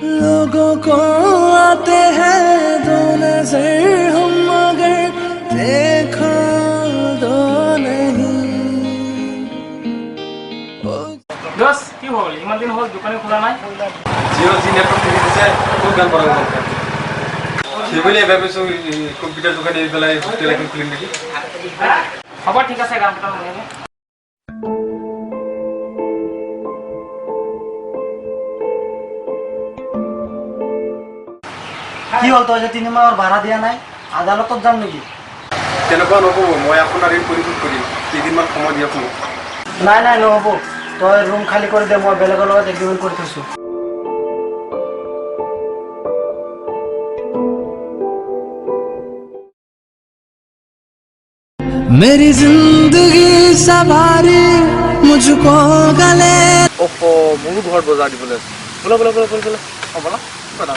लोगों को आते हैं दो नजर हम मगर देखो दो नहीं। দোষ কি হল ইমান দিন হল দোকানে খোলা নাই জিও জি নেটওয়ার্ক থেকে দিছে খুব গান পড়া গেল সেগুলি ভাবিছো কম্পিউটার দোকানে এই বেলায় হোটেল এখন খুলি নাকি খবর ঠিক আছে গানটা মনে নেই কি হল তো যে 3 মাস ভাড়া দিয়া নাই আদালতত যাম নেকি তেনেকুৱা নহব মই আপোনাৰ এই পৰিশোধ কৰিম কেইদিনমান সময় দিয়ক মোক নাই নাই নহব তই ৰুম খালি কৰে দে মই বেলেগৰ লগত এগ্ৰিমেন্ট কৰি থৈছো मेरी जिंदगी सवारी मुझको गले ओहो মোৰো ঘৰ বজাৰ দিবলৈ আছে বলা বলা বলা বলা হ'ব না বলা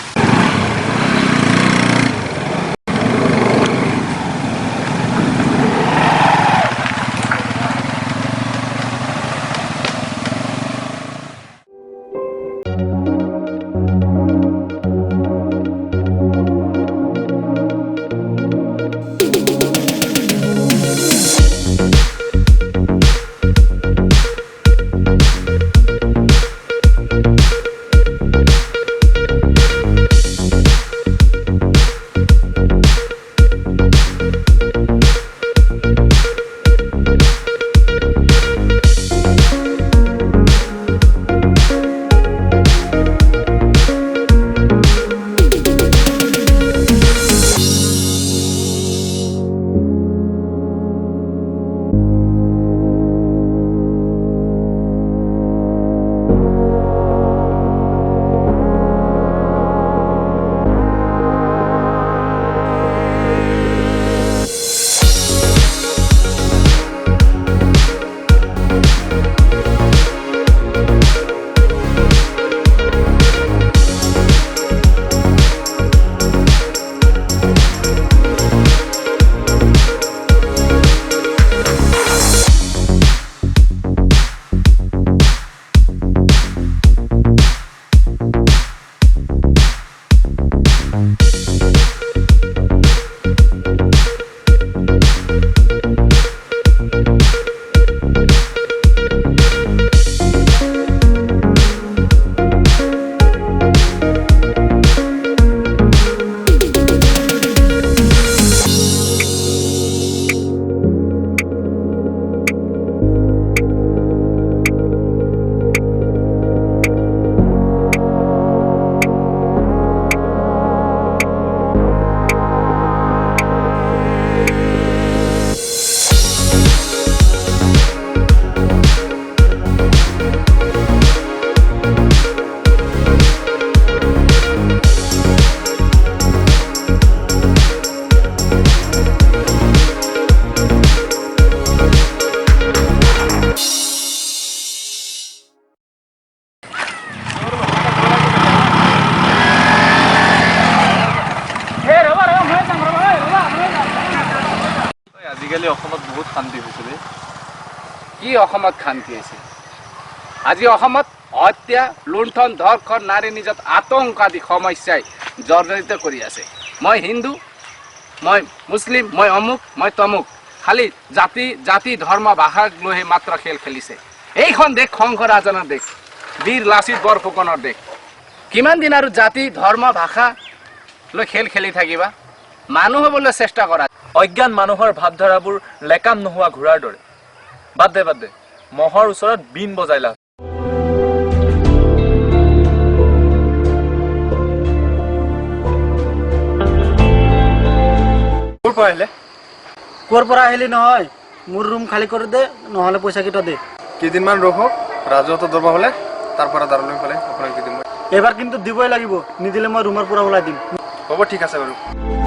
আজিকালি অসমত বহুত শান্তি হৈছে ৰে কি অসমত শান্তি হৈছে আজি অসমত হত্যা লুণ্ঠন ধৰ্ষণ নাৰী নিৰ্যাত আতংক আদি সমস্যাই জৰ্জৰিত কৰি আছে মই হিন্দু মই মুছলিম মই অমুক মই তমুক খালি জাতি ধৰ্ম ভাষাক লৈ মাত্ৰ খেল খেলিছে এইখন দেশ শংকৰাজনৰ দেশ বীৰ লাচিত বৰফুকনৰ দেশ কিমান দিন আৰু জাতি ধৰ্ম ভাষা লৈ খেল খেলি থাকিবা মানুহ হ'বলৈ চেষ্টা কৰা অজ্ঞান মানুহৰ ভাৱধাৰাবোৰ লেকাম নোহোৱা ঘোঁৰাৰ দৰে বাদ দে মহৰ ওচৰত বিন বজাই লাভ কোৰ পৰা আহিলি নহয় মোৰ ৰুম খালি কৰি দে নহলে পইচা কিটা দে কেইদিনমান ৰখক ৰাজহত দৰমহা হ'লে তাৰ পৰা দাৰুলৈ পালে আপোনাক দি দিম এবাৰ কিন্তু দিবই লাগিব নিদিলে মই ৰুমৰ পৰা ওলাই দিম হ'ব ঠিক আছে বাৰু